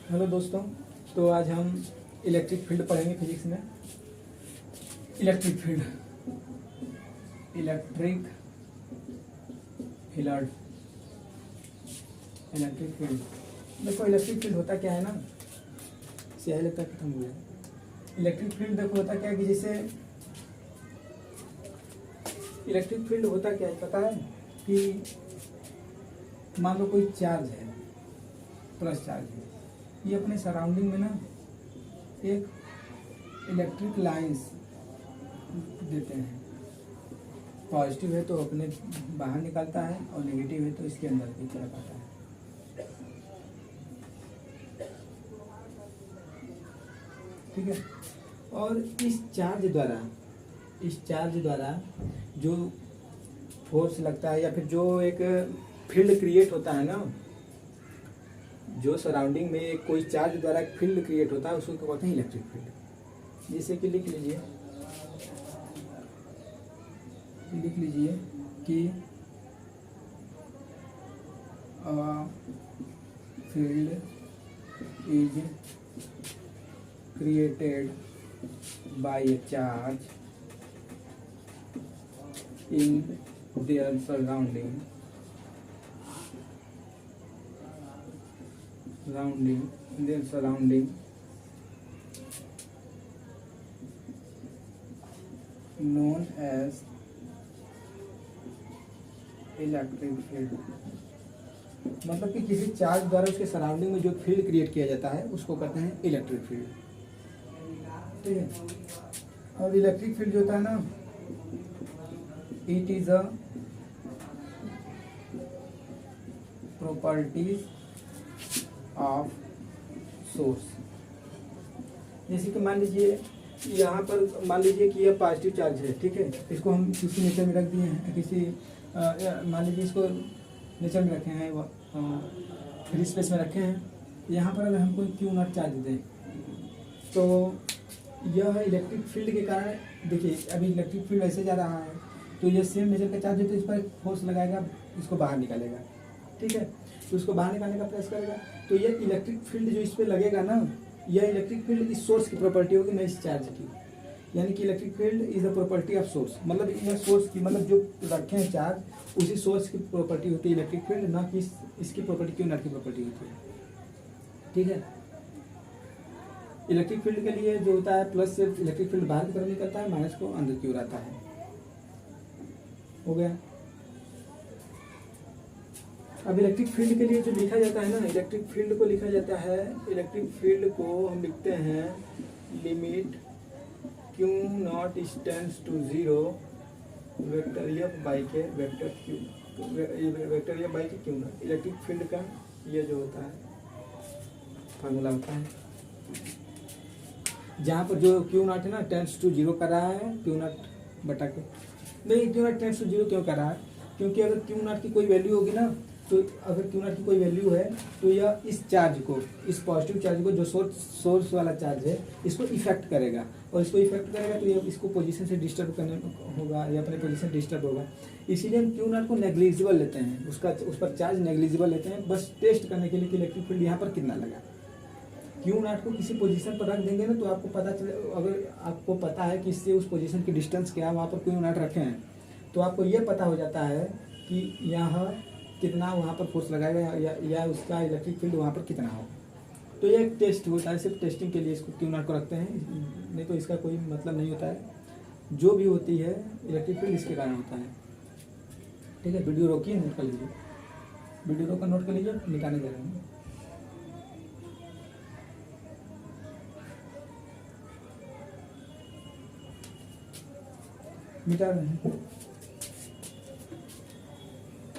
Hello दोस्तों, तो आज हम इलेक्ट्रिक फील्ड पढ़ेंगे फिजिक्स में। Electric field electric field electric field देखो, इलेक्ट्रिक फील्ड होता क्या है ना, स्याही लगता है खत्म हो गया। इलेक्ट्रिक फील्ड देखो होता क्या है कि जैसे इलेक्ट्रिक फील्ड होता क्या है पता है कि मान लो कोई चार्ज है, प्लस चार्ज है, ये अपने सराउंडिंग में ना एक इलेक्ट्रिक लाइंस देते हैं। पॉजिटिव है तो अपने बाहर निकलता है और नेगेटिव है तो इसके अंदर की तरफ आता है। ठीक है। और इस चार्ज द्वारा जो फोर्स लगता है या फिर जो एक फील्ड क्रिएट होता है ना, जो सराउंडिंग में कोई चार्ज द्वारा फील्ड क्रिएट होता है उसको कहते हैं इलेक्ट्रिक फील्ड। जैसे कि लिख लीजिए कि field is created by A charge in their surrounding known as electric field. मतलब कि किसी चार्ज द्वारा उसके सराउंडिंग में जो फील्ड क्रिएट किया जाता है उसको कहते हैं इलेक्ट्रिक फील्ड। ठीक है। और इलेक्ट्रिक फील्ड जो होता है ना, it is a properties of source. जैसे कि मान लीजिए यहाँ पर मान लीजिए कि यह पॉजिटिव चार्ज है, ठीक है, इसको हम किसी नेचर में रख दिए हैं, किसी मान लीजिए इसको नेचर में रखे हैं, फ्री स्पेस में रखे हैं। यहाँ पर अगर हम कोई क्यू नॉट चार्ज दें तो यह इलेक्ट्रिक फील्ड के कारण, देखिए अभी इलेक्ट्रिक फील्ड ऐसे जा रहा है तो यह सेम नेचर का चार्ज है तो इस पर फोर्स लगाएगा, इसको बाहर निकालेगा। ठीक है। तो उसको बाहर निकालने का प्रयास करेगा तो ये इलेक्ट्रिक फील्ड जो इस पर लगेगा ना, यह इलेक्ट्रिक फील्ड इस सोर्स की प्रॉपर्टी होगी, न इस चार्ज की। यानी कि electric field is the property of source. मतलब यह सोर्स की, मतलब जो रखे हैं चार्ज उसी सोर्स की प्रॉपर्टी होती है इलेक्ट्रिक फील्ड, ना कि इसकी प्रॉपर्टी क्यों नॉट की प्रॉपर्टी होती है। ठीक है। इलेक्ट्रिक फील्ड के लिए जो होता है प्लस से इलेक्ट्रिक फील्ड बाहर की तरफ निकलता है, माइनस को अंदर की ओर आता है। हो गया। अब इलेक्ट्रिक फील्ड के लिए जो लिखा जाता है ना, इलेक्ट्रिक फील्ड को लिखा जाता है, इलेक्ट्रिक फील्ड को हम लिखते हैं limit q naught tends to 0 vector f by k vector q naught. Electric field का ये जो होता है फार्मूला होता है, जहाँ पर जो क्यू नॉट है ना टेंड्स टू 0 कर रहा है, क्यू नॉट बटा के नहीं, क्यू नॉट टेंड्स टू 0 क्यों कर रहा है, क्योंकि अगर क्यू नॉट की कोई वैल्यू होगी ना, तो अगर क्यू नॉट की कोई वैल्यू है तो यह इस चार्ज को, इस पॉजिटिव चार्ज को, जो सोर्स वाला चार्ज है, इसको इफेक्ट करेगा। और इसको इफेक्ट करेगा तो ये इसको पोजीशन से डिस्टर्ब करने होगा या अपने पोजीशन डिस्टर्ब होगा। इसीलिए हम क्यू नॉट को नेग्लिजिबल लेते हैं, उस पर चार्ज नेग्लिजिबल लेते हैं, बस टेस्ट करने के लिए कि इलेक्ट्रिक फील्ड यहाँ पर कितना लगा। क्यू नॉट को किसी पोजीशन पर रख देंगे ना तो आपको पता चले, अगर आपको पता है कि इससे उस पोजीशन की डिस्टेंस क्या है, वहाँ पर क्यू नॉट रखे हैं, तो आपको ये पता हो जाता है कि यहाँ कितना वहाँ पर फोर्स लगाएगा या उसका इलेक्ट्रिक फील्ड वहाँ पर कितना हो। तो ये एक टेस्ट होता है, सिर्फ टेस्टिंग के लिए इसको क्यू नॉट को रखते हैं, नहीं तो इसका कोई मतलब नहीं होता है। जो भी होती है इलेक्ट्रिक फील्ड इसके कारण होता है। ठीक है। वीडियो रोकिए, नोट कर लीजिए, वीडियो रोक कर नोट कर लीजिए, मिटाने जा रहे हैं। मिटा रहे हैं,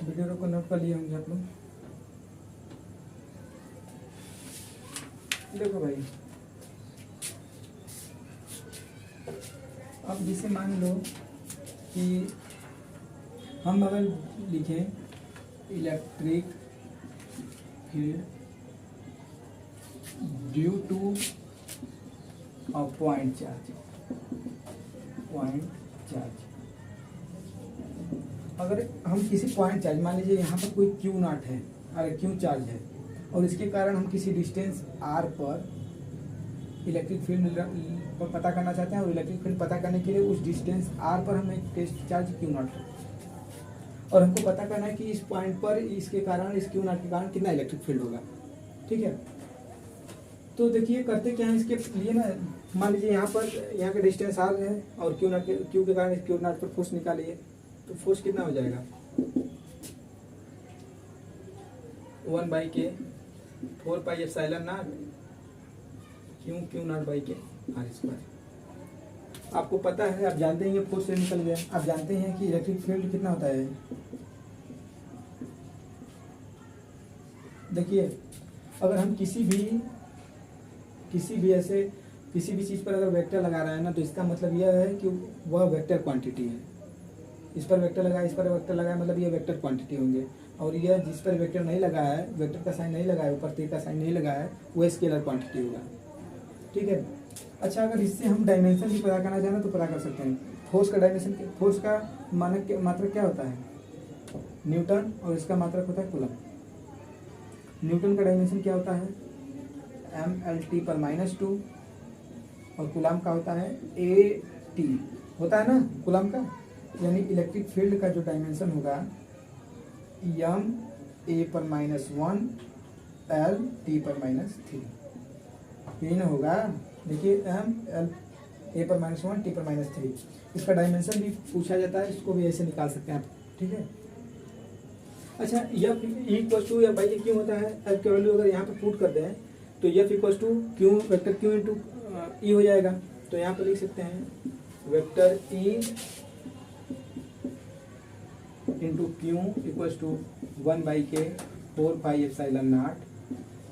वीडियो को नोट कर लिए होंगे आप लोग। देखो भाई, अब जिसे मान लो कि हम अगर लिखें electric field due to a point charge, अगर हम किसी पॉइंट चार्ज, मान लीजिए यहाँ पर कोई क्यू नॉट है, अरे क्यू चार्ज है, और इसके कारण हम किसी डिस्टेंस r पर इलेक्ट्रिक फील्ड पता करना चाहते हैं, और इलेक्ट्रिक फील्ड पता करने के लिए उस डिस्टेंस r पर हम एक टेस्ट चार्ज Q नॉट, और हमको पता करना है कि इस पॉइंट पर इसके कारण, इस Q नॉट के कारण कितना इलेक्ट्रिक फील्ड होगा। ठीक है, तो देखिए करते क्या है इसके लिए ना, मान लीजिए यहाँ पर यहाँ का डिस्टेंस r है और Q के कारण Q नॉट पर फोर्स निकालिए, तो फोर्स कितना हो जाएगा 1/k 4πε0 Q not by k r²। आपको पता है, आप जानते हैं ये फोर्स से निकल गया, आप जानते हैं कि इलेक्ट्रिक फील्ड कितना होता है। देखिए अगर हम किसी भी चीज़ पर अगर वेक्टर लगा रहे हैं ना, तो इसका मतलब यह है कि वह वेक्टर क्वांटिटी है। इस पर वेक्टर लगाया, इस पर वेक्टर लगाया, मतलब ये वेक्टर क्वांटिटी होंगे, और यह जिस पर वेक्टर नहीं लगा है, वेक्टर का साइन नहीं लगा है, ऊपर तीर का साइन नहीं लगा है, वह स्केलर क्वांटिटी होगा। ठीक है, अच्छा अगर इससे हम डायमेंशन भी पता करना चाहें तो पता कर सकते हैं। फोर्स का डायमेंशन, फोर्स का मात्रक क्या होता है न्यूटन, और इसका मात्रक होता है कूलम। न्यूटन का डायमेंशन क्या होता है mLt पर -2, और कूलम का होता है AT, होता है ना कूलम का, यानी इलेक्ट्रिक फील्ड का जो डायमेंशन होगा m a पर -1 l t पर -3, यही ना होगा। देखिए m l a पर -1 t पर -3, इसका डायमेंशन भी पूछा जाता है, इसको भी ऐसे निकाल सकते हैं आप। ठीक है, अच्छा F इक्वल टू या बाई क्यों होता है, F की वैल्यू अगर यहाँ पर पुट कर दें तो F equal to q vector q into e हो जाएगा। तो यहाँ पर लिख सकते हैं vector e into q equal to 1/k 4πε0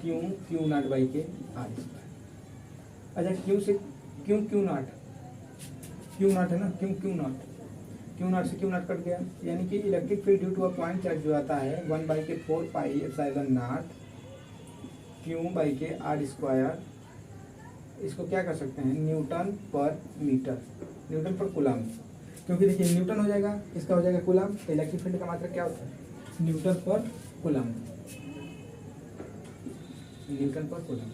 q naught by k r²। अच्छा क्यू से क्यू नॉट है ना, क्यू नॉट से क्यू नॉट कट गया, यानी कि electric field due to a point charge जो आता है 1/k 4πε0 Q/k r²। इसको क्या कर सकते हैं न्यूटन पर मीटर, न्यूटन पर कूलम, क्योंकि देखिए न्यूटन हो जाएगा, इसका हो जाएगा कूलम, तो इलेक्ट्रिक फील्ड का मात्रक क्या होता है न्यूटन पर कूलम, न्यूटन पर कूलम।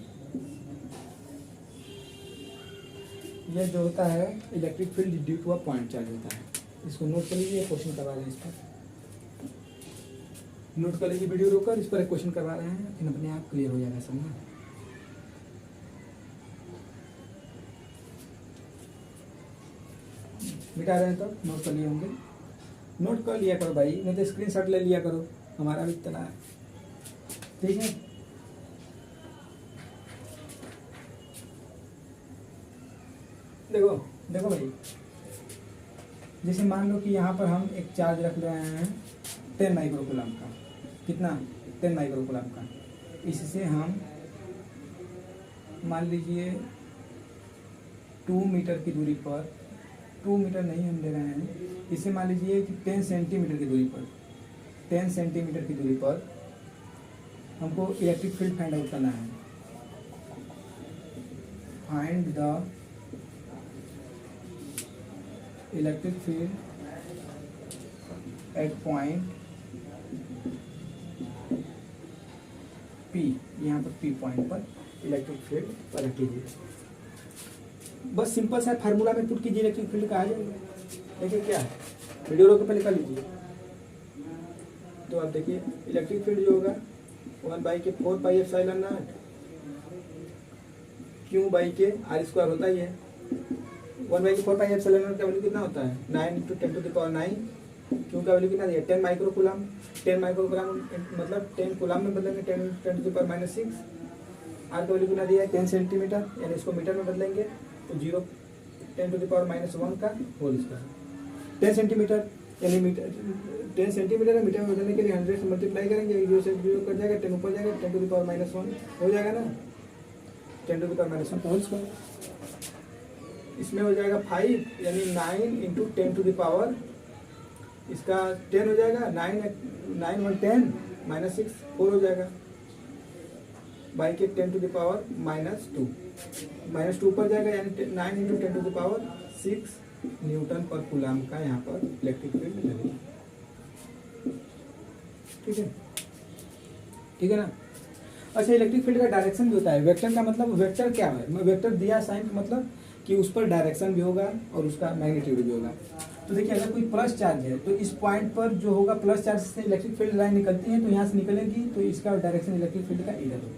यह जो होता है electric field due to a point charge होता है। इसको नोट कर लीजिए, क्वेश्चन करवा रहे हैं, इस पर नोट कर लीजिए, वीडियो रोककर इस पर एक क्वेश्चन करवा रहे हैं, फिर अपने आप क्लियर हो जाएगा सब ना। मिटा रहे हैं तो नोट कर लिए होंगे, नोट कर लिया करो भाई, नहीं तो स्क्रीनशॉट ले लिया करो, हमारा भी इतना है। ठीक है, देखो भाई, जैसे मान लो कि यहाँ पर हम एक चार्ज रख रहे हैं 10 माइक्रोकूलम का, कितना 10 माइक्रोकूलम का, इससे हम मान लीजिए 2 मीटर की दूरी पर, 2 मीटर नहीं हम ले रहे हैं, इसे मान लीजिए कि 10 सेंटीमीटर की दूरी पर, 10 सेंटीमीटर की दूरी पर हमको इलेक्ट्रिक फील्ड फाइंड आउट करना है। Find the electric field eight point P, यहाँ पर P पॉइंट पर इलेक्ट्रिक फील्ड पता कीजिए। बस सिंपल सा फार्मूला में पुट कीजिए, इलेक्ट्रिक फील्ड का आ जाएगा। देखिए क्या है, वीडियो रोक के पहले कर लीजिए। तो आप देखिए इलेक्ट्रिक फील्ड जो होगा 1/k 4πε0 Q/k r² होता ही है। 1/k 4πε0 का वैल्यू कितना होता है 9 × 10⁹। क्यू का वैल्यू कितना दिया 10 माइक्रोकूलम। 10 माइक्रोकूलम मतलब 10 कूलम में बदलेंगे 10⁻⁶। आर का वैल्यू कितना दिया है 10 सेंटीमीटर, यानी इसको मीटर में बदलेंगे तो 10⁻⁻1 का होल स्क्वायर। 10 सेंटीमीटर यानी मीटर, 10 सेंटीमीटर है, मीटर में बदलने के लिए 100 से मल्टीप्लाई करेंगे, 0 से 0 कट जाएगा, 10 ऊपर जाएगा, 10⁻⁻1 हो जाएगा ना, 10⁻⁻1 का होल स्क्वायर। इसमें हो जाएगा 5 यानी 9 × 10⁻, इसका 10 हो जाएगा, 9 1 10 -6 4 हो जाएगा, बाई के 10⁻⁻2 -2 ऊपर जाएगा, यानी 9 × 10⁻6 न्यूटन पर कूलम का यहाँ पर इलेक्ट्रिक फील्ड लगेगा। ठीक है ना। अच्छा, इलेक्ट्रिक फील्ड का डायरेक्शन भी होता है। वेक्टर का मतलब, वेक्टर क्या है, वेक्टर दिया साइन मतलब कि उस पर डायरेक्शन भी होगा और उसका मैग्नीट्यूड भी होगा। तो देखिए अगर कोई प्लस चार्ज है तो इस पॉइंट पर जो होगा प्लस चार्ज से इलेक्ट्रिक फील्ड लाइन निकलती है, तो यहाँ से निकलेगी तो इसका डायरेक्शन इलेक्ट्रिक फील्ड का इधर होगा।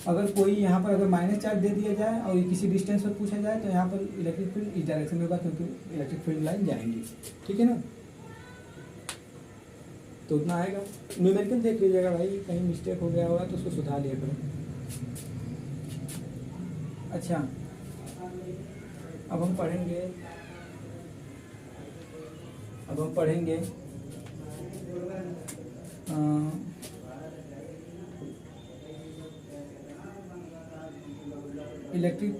अगर कोई यहाँ पर अगर माइनस चार्ज दे दिया जाए और किसी डिस्टेंस पर पूछा जाए तो यहाँ पर इलेक्ट्रिक फील्ड इस डायरेक्शन में होगा, क्योंकि इलेक्ट्रिक फील्ड लाइन जाएंगी। ठीक है ना, तो उतना आएगा। न्यूमेरिकल देख लीजिएगा भाई, कहीं मिस्टेक हो गया होगा तो उसको सुधार लिया करो। अच्छा, अब हम पढ़ेंगे electric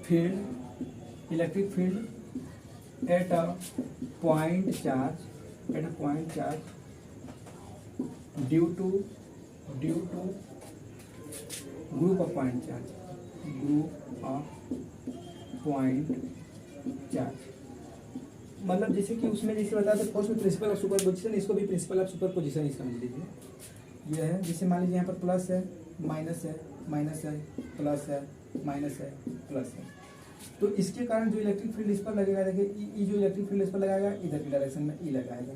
field at a point charge due to group of point charge. मतलब जैसे कि उसमें जैसे बताया था फोर्स में प्रिंसिपल ऑफ सुपरपोजिशन, इसको भी प्रिंसिपल ऑफ सुपरपोजिशन समझ लीजिए। यह है जैसे मान लीजिए यहाँ पर प्लस है, माइनस है, प्लस है, माइनस है, प्लस है। तो इसके कारण जो इलेक्ट्रिक फील्ड इस पर लगेगा, देखिए ई जो इलेक्ट्रिक फील्ड इस पर लगाएगा इधर की डायरेक्शन में ई लगाएगा।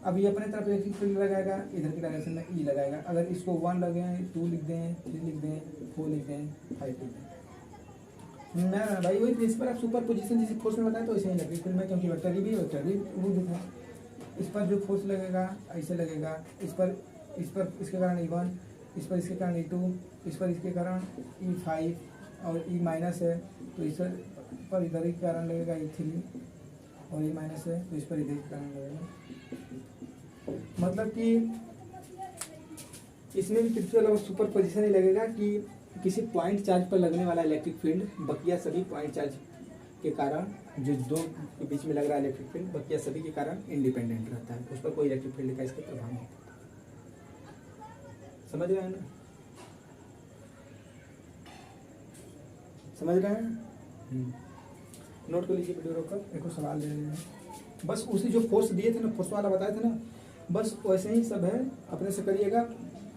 अब ये अपने तरफ इलेक्ट्रिक फील्ड लगाएगा इधर की डायरेक्शन में ई लगाएगा। अगर इसको 1 लगे 2 लिख दें, 3 लिख दें, 4 लिख दें, 5 लिख दें ना भाई, वही प्रिंसिपल ऑफ सुपरपोजिशन जैसे फोर्स में बताया तो ऐसे ही इलेक्ट्रिक फील्ड में, क्योंकि वेक्टर भी वो दिखा। इस पर जो फोर्स लगेगा ऐसे लगेगा, इस पर इसके कारण E1, इस पर इसके कारण E2, इस पर इसके कारण E5 और E माइनस है तो इस पर इधर के कारण लगेगा E3 और E माइनस है तो इस पर इधर के कारण लगेगा। मतलब कि इसमें भी प्रिंसिपल ऑफ सुपरपोजिशन ही लगेगा कि किसी पॉइंट चार्ज पर लगने वाला इलेक्ट्रिक फील्ड बकिया सभी पॉइंट चार्ज के कारण, जो दो के बीच में लग रहा है इलेक्ट्रिक फील्ड, बकिया सभी के कारण इंडिपेंडेंट रहता है, उस पर कोई इलेक्ट्रिक फील्ड का इसका प्रभाव नहीं पड़ता। समझ रहे हैं ना? समझ रहे हैं? नोट कर लीजिए, वीडियो रोककर एक और सवाल ले रहे हैं। बस उसी जो फोर्स दिए थे ना, फोर्स वाला बताए थे ना, बस वैसे ही सब है, अपने से करिएगा।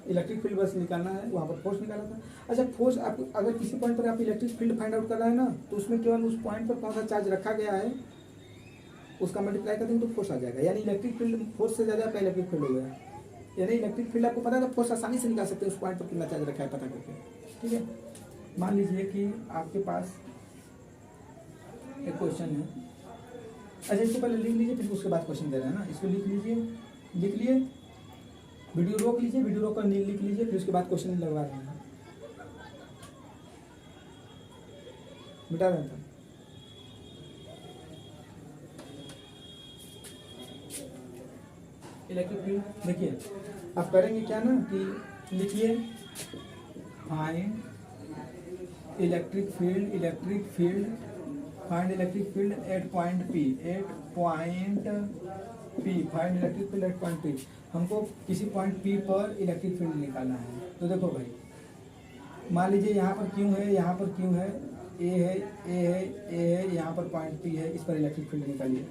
इलेक्ट्रिक फील्ड बस निकालना है, वहाँ पर फोर्स निकाला था। अच्छा, फोर्स आप अगर किसी पॉइंट पर आप इलेक्ट्रिक फील्ड फाइंड आउट कर रहे हैं ना, तो उसमें केवल उस पॉइंट पर कौन सा चार्ज रखा गया है उसका मल्टीप्लाई कर देंगे तो फोर्स आ जाएगा। यानी इलेक्ट्रिक फील्ड फोर्स से ज़्यादा आपका इलेक्ट्रिक फील्ड हो गया। यानी इलेक्ट्रिक फील्ड आपको पता है तो फोर्स आसानी से निकाल सकते हैं, उस पॉइंट पर कितना चार्ज रखा है पता करके। ठीक है, मान लीजिए कि आपके पास एक क्वेश्चन है। अच्छा, इसको पहले लिख लीजिए, फिर उसके बाद क्वेश्चन दे रहे हैं ना, इसको लिख लिए, वीडियो रोक लीजिए, वीडियो रोक कर लिख लीजिए, फिर उसके बाद क्वेश्चन लगवा रहे हैं। मिटा रहे था। इलेक्ट्रिक फील्ड देखिए, आप करेंगे क्या ना कि लिखिए find electric field find electric field eight point P, find electric field eight point P। हमको किसी पॉइंट P पर इलेक्ट्रिक फील्ड निकालना है। तो देखो भाई, मान लीजिए यहाँ पर Q है, यहाँ पर Q है, A है, यहाँ पर पॉइंट P है, इस पर इलेक्ट्रिक फील्ड निकालिए।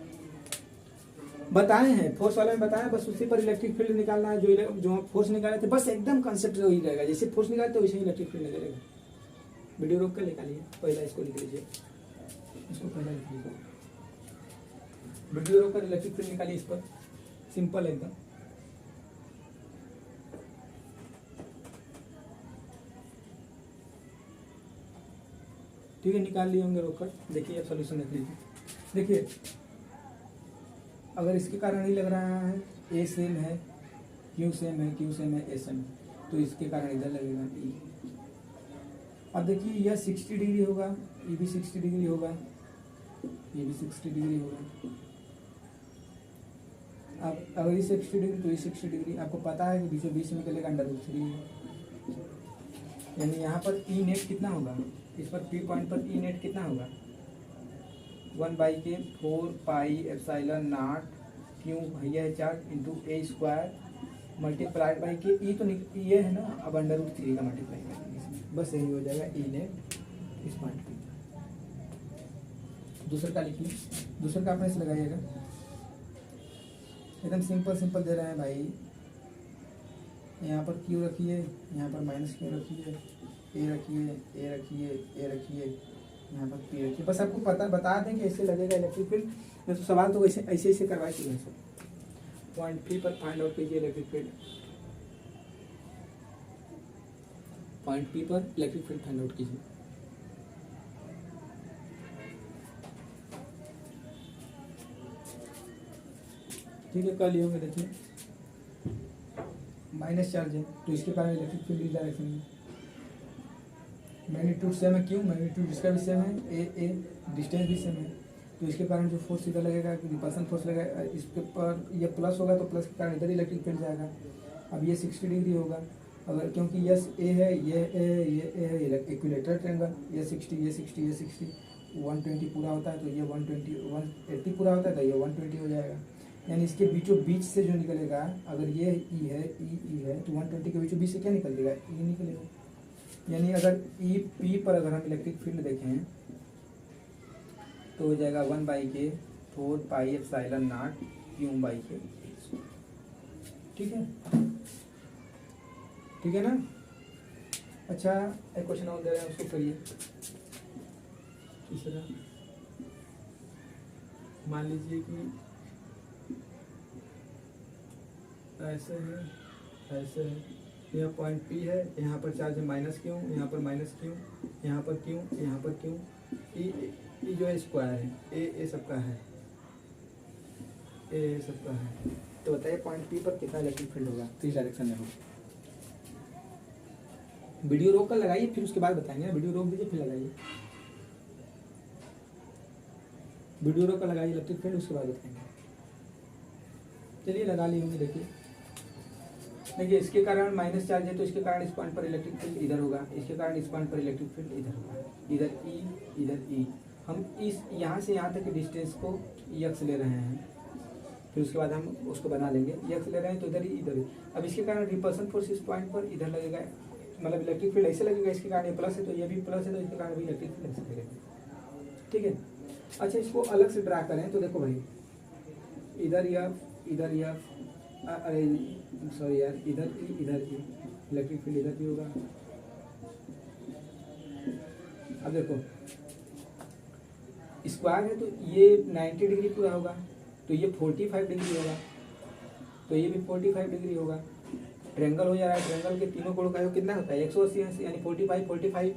बताए हैं फोर्स वाले में बताया, बस उसी पर इलेक्ट्रिक फील्ड निकालना है। जो फोर्स निकाले थे बस एकदम कंसेप्ट वही रहेगा, जैसे फोर्स निकाले तो वैसे ही इलेक्ट्रिक फील्ड निकलेगा। वीडियो रोक कर निकालिए, पहला इसको लिख लीजिए, इसको पहला लिख लीजिए, वीडियो रोक कर इलेक्ट्रिक फील्ड निकालिए इस पर, सिंपल एकदम। ठीक है, निकाल लिए होंगे रोक कर। देखिए अब सोल्यूशन लिख लीजिए। देखिए अगर इसके कारण ही लग रहा है, ए सेम है, क्यू सेम है, ए सेम है, तो इसके कारण इधर लगेगा ई। अब देखिए यह 60 डिग्री होगा, ये भी 60 डिग्री होगा, ये भी 60 डिग्री होगा। अब अगर ये 60 डिग्री तो ये 60 डिग्री, आपको पता है कि बीचों बीच में निकलेगा √3, यानी यहाँ पर ई नेट कितना होगा, इस पर P पॉइंट पर ई नेट कितना होगा, 1/4πε0 क्यों भैया है charge into A² multiplied by के। ई तो ये है ना, अब √3 का मल्टीप्लाई करेंगे इसमें, बस यही हो जाएगा ई नेट इस पॉइंट पे। दूसरा का लिखिए, दूसरा का अपने से लगाइएगा, एकदम सिंपल दे रहे हैं भाई। यहाँ पर क्यू रखिए, यहाँ पर माइनस क्यू रखिए, ए रखिए, ए रखिए, ए रखिए, यहाँ पर पी रखिए। बस आपको पता बता दें कि ऐसे लगेगा इलेक्ट्रिक फील्ड। तो सवाल तो ऐसे ऐसे ऐसे करवा चुके हैं सब। पॉइंट पी पर फाइंड आउट कीजिए इलेक्ट्रिक फील्ड। पॉइंट पी पर इलेक्ट्रिक फील्ड फाइंड आउट कीजिए। ठीक है, कर लिए होंगे। देखिए माइनस चार्ज है तो इसके कारण इलेक्ट्रिक फील्ड इस डायरेक्शन में। मैग्नीट्यूड सेम है, क्यों? मैग्नीट्यूड इसका भी सेम है, ए डिस्टेंस भी सेम है, तो इसके कारण जो फोर्स इधर लगेगा, रिपल्सन फोर्स लगेगा, इसके पर ये प्लस होगा तो प्लस के कारण इधर इलेक्ट्रिक फील्ड जाएगा। अब ये 60 डिग्री होगा अगर, क्योंकि यस ए है, ये ए है, ये ए है, इक्विलेटरल ट्रायंगल, ये 60, ये 60, ये 60, 120 पूरा होता है तो ये 120, 180 पूरा होता है तो ये 120 हो जाएगा। यानी इसके बीचों बीच से जो निकलेगा, अगर ये ई है, ई है, तो 120 के बीचों बीच से क्या निकलेगा? ई निकलेगा। यानी अगर ई पी पर अगर हम इलेक्ट्रिक फील्ड देखें तो हो जाएगा 1/k 4πε0 Q/K। ठीक है, ठीक है ना? अच्छा, एक क्वेश्चन और दे रहे हैं, उसको करिए। तीसरा, मान लीजिए कि ऐसे है, ऐसे है, यह पॉइंट पी है, यहाँ पर चार्ज है माइनस क्यू, यहाँ पर माइनस क्यू, यहाँ पर क्यू, यहाँ पर क्यू, ई जो है स्क्वायर है, ए सबका है, ए सबका है। तो बताइए पॉइंट पी पर कितना इलेक्ट्रिक फील्ड होगा? इस डायरेक्शन में होगा। वीडियो रोक कर लगाइए, फिर उसके बाद बताएंगे। वीडियो रोक दीजिए फिर लगाइए। वीडियो रोक कर लगाइए इलेक्ट्रिक फील्ड, उसके बाद बताएंगे। चलिए लगा लिए होंगे। देखिए इसके कारण माइनस चार्ज है तो इसके कारण इस पॉइंट पर इलेक्ट्रिक फील्ड इधर होगा, इसके कारण इस पॉइंट पर इलेक्ट्रिक फील्ड इधर होगा, इधर ई, इधर ई। हम इस यहाँ से यहाँ तक के डिस्टेंस को यक्स ले रहे हैं, फिर उसके बाद हम उसको बना लेंगे। यक्स ले रहे हैं तो इधर ही, इधर ही। अब इसके कारण रिपल्सन फोर्स इस पॉइंट पर इधर लगेगा, मतलब इलेक्ट्रिक फील्ड ऐसे लगेगा, इसके कारण ये प्लस है तो ये भी प्लस है, तो इसके कारण भी इलेक्ट्रिक फील्ड ऐसे लगेगा। ठीक है, अच्छा इसको अलग से ड्रा करें तो देखो भाई, इधर एफ, अरे सॉरी यार, इधर इलेक्ट्रिक फील्ड इधर भी होगा। अब देखो स्क्वायर है तो ये 90 डिग्री पूरा होगा, तो ये 45 डिग्री होगा, तो ये भी 45 डिग्री होगा। ट्रायंगल हो जा रहा है, ट्रायंगल के तीनों कोणों का कितना होता है? 180, यानी 45,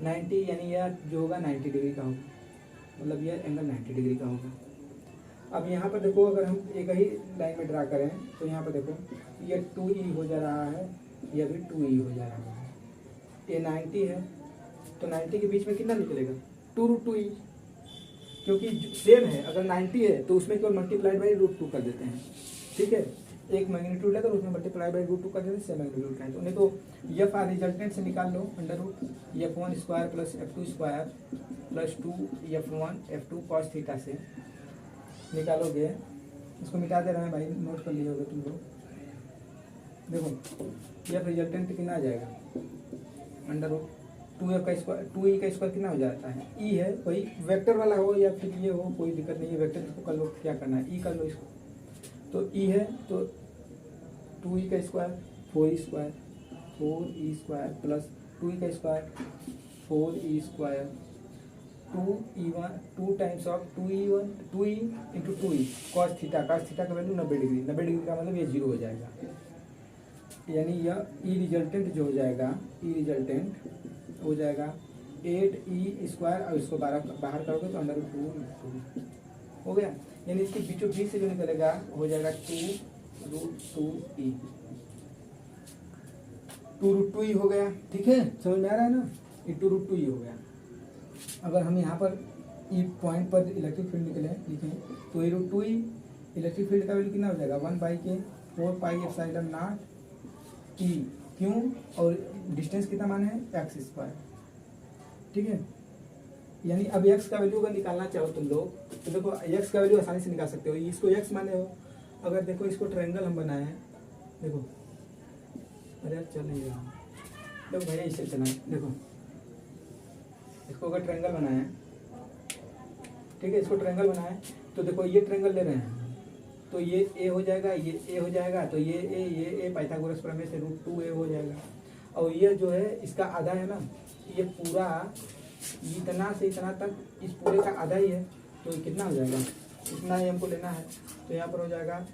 90, यानी यह जो होगा 90 डिग्री का होगा, मतलब यह एंगल 90 डिग्री का होगा। अब यहाँ पर देखो, अगर हम एक ही लाइन में ड्रा करें तो यहाँ पर देखो ये 2e हो जा रहा है, यह भी 2e हो जा रहा है। ये 90 है तो 90 के बीच में कितना निकलेगा? 2√2e, क्योंकि सेम है। अगर 90 है तो उसमें केवल मल्टीप्लाइड बाई √2 कर देते हैं। ठीक है, एक मैग्नीट्यूड लेकर उसमें मल्टीप्लाई बाई √2 कर देते हैं, सेम मैग्नीट्यूड का है। तो नहीं तो एफ रिजल्टेंट से निकाल लो, √f1² plus f2² plus 2f1 f2 cos theta से निकालोगे। इसको मिटा दे रहे हैं भाई, नोट कर लिए होगे तुम लोग। देखो एफ रिजल्टेंट कितना आ जाएगा? √2f का स्क्वायर, 2e का स्क्वायर कितना हो जाता है? ई है, वही वेक्टर वाला हो या फिर ये हो, कोई दिक्कत नहीं है। वेक्टर इसको कर लो, क्या करना है, ई कर लो इसको। तो ई है तो 2e का स्क्वायर 4e² प्लस 2e का square 4e², 2 times of 2e into 2e cos theta का वैल्यू 90 डिग्री। 90 डिग्री का मतलब ये 0 हो जाएगा, यानी यह ई रिजल्टेंट जो हो जाएगा, ई रिजल्टेंट हो जाएगा 8e²। और इसको बाहर करोगे तो √2 हो गया। यानी इसके बीचों बीच से जो निकलेगा हो जाएगा 2√2e, 2√2e हो गया। ठीक है, समझ में आ रहा है ना? ये 2√2e हो गया। अगर हम यहाँ पर ई पॉइंट पर इलेक्ट्रिक फील्ड लिखें तो √2e इलेक्ट्रिक फील्ड का वैल्यू कितना हो जाएगा? 1/k 4πε0 e, क्यों? और डिस्टेंस कितना माने है? x²। ठीक है, यानी अब x का वैल्यू अगर निकालना चाहो तुम लोग तो देखो x का वैल्यू आसानी से निकाल सकते हो। इसको x माने हो, अगर देखो इसको ट्रायंगल हम बनाए हैं, देखो अरे यार चल नहीं रहा, देखो भैया इससे चलाएं। देखो इसको अगर ट्रायंगल बनाए, ठीक है, इसको ट्रायंगल बनाए तो देखो ये ट्रायंगल ले रहे हैं तो ये ए हो जाएगा, ये ए हो जाएगा, तो ये ए पाइथागोरस प्रमेय से √2a हो जाएगा। और ये जो है इसका आधा है ना, ये पूरा इतना से इतना तक इस पूरे का आधा ही है, तो कितना हो जाएगा, इतना ही हमको लेना है। तो यहाँ पर हो जाएगा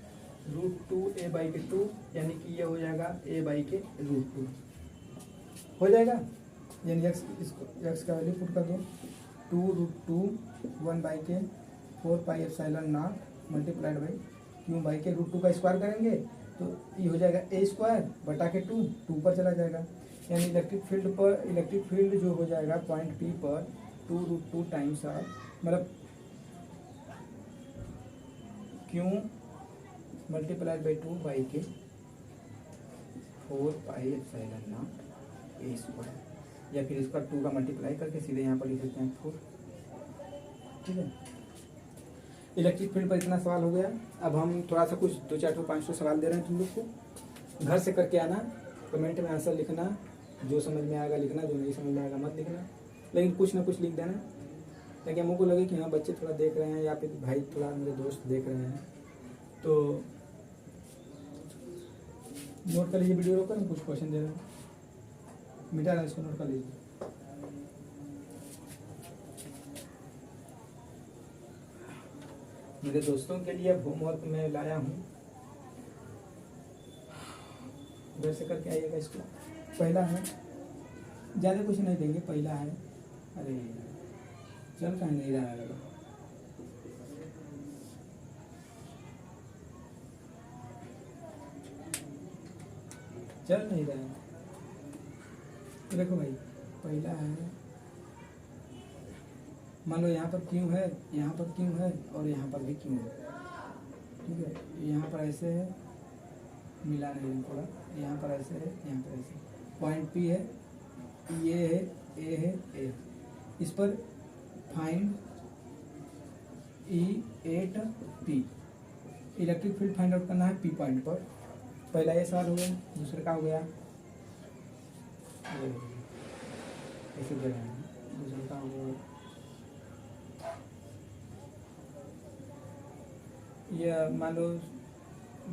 √2a/2, यानी कि ये हो जाएगा a/√2 हो जाएगा। यानी x का वैल्यू पुट कर दो, 2√2 1/k 4πε0 मल्टीप्लाइड बाई क्यों बाई के √2 का स्क्वायर करेंगे तो ये हो जाएगा a²/2, 2 पर चला जाएगा। यानी इलेक्ट्रिक फील्ड जो हो जाएगा पॉइंट P पर 2√2 टाइम्स r, मतलब क्यों मल्टीप्लाइड बाई 2/k 4πε0 a², या फिर इसका 2 का मल्टीप्लाई करके सीधे यहाँ पर लिख देते हैं 4। ठीक है, इलेक्ट्रिक फील्ड पर इतना सवाल हो गया। अब हम थोड़ा सा कुछ 2, 4, 5 सवाल दे रहे हैं तुम लोग को, घर से करके आना, कमेंट में आंसर लिखना, जो समझ में आएगा लिखना, जो नहीं समझ में आएगा मत लिखना, लेकिन कुछ ना कुछ लिख देना, ताकि हमको लगे कि हाँ बच्चे थोड़ा देख रहे हैं या फिर भाई थोड़ा मेरे दोस्त देख रहे हैं। तो नोट कर लीजिए, वीडियो रोकर कुछ क्वेश्चन दे रहे हैं, मिटा रहा है इसको, नोट कर लीजिए। मेरे दोस्तों के लिए होमवर्क में लाया हूँ, घर से करके आइएगा इसको। पहला है, ज़्यादा कुछ नहीं देंगे, पहला है, अरे चल कहीं नहीं रहा है, चल नहीं रहा है। तो देखो भाई, पहला है, मान लो यहाँ पर क्यों है, यहाँ पर क्यों है और यहाँ पर भी क्यों है। ठीक है, यहाँ पर ऐसे है, मिला नहीं थोड़ा, यहाँ पर ऐसे है, यहाँ पर ऐसे, पॉइंट P है, ये है, ए है, ए, इस पर find E8P, electric field find out करना है P पॉइंट पर। पहला ये सवाल हो गया। दूसरे का हो गया, ऐसे दे रहे हैं, दूसरे का हो गया, यह मान लो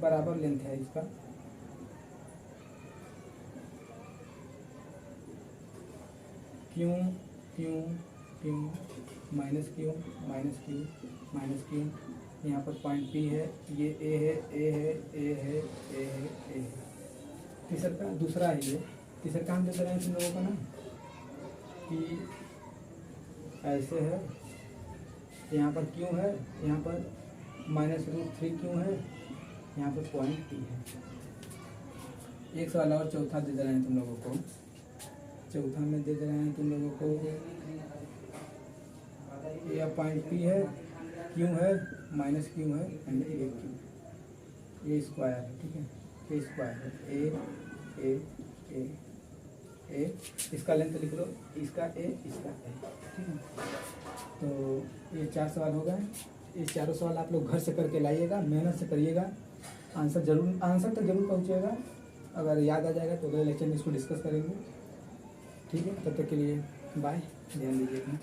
बराबर लेंथ है इसका, क्यों क्यों क्यों माइनस क्यों माइनस क्यों माइनस क्यों, यहाँ पर पॉइंट P है, ये ए है, ए है, ए है, ए है, ए है। तीसरा का दूसरा है, ये तीसरा काम देते रहे तुम लोगों का ना कि ऐसे है, यहाँ पर क्यों है, यहाँ पर -√3 क्यों है, यहाँ पर पॉइंट P है। एक सवाल और चौथा दे रहे हैं तुम लोगों को, चौथा में दे रहे हैं तुम लोगों को, यह पॉइंट P है, क्यों है, माइनस क्यों है, एंड ए क्यों, ये स्क्वायर है। ठीक है, ये स्क्वायर है, ए, इसका लेंथ लिख लो, इसका ए, इसका ए। ठीक है, तो ये 4 सवाल हो गए। ये चारों सवाल आप लोग घर से करके लाइएगा, मेहनत से करिएगा, आंसर तक जरूर पहुंचेगा। अगर याद आ जाएगा तो अगले लेक्चर में इसको डिस्कस करेंगे। ठीक है, तब तक के लिए बाय, ध्यान दीजिएगा।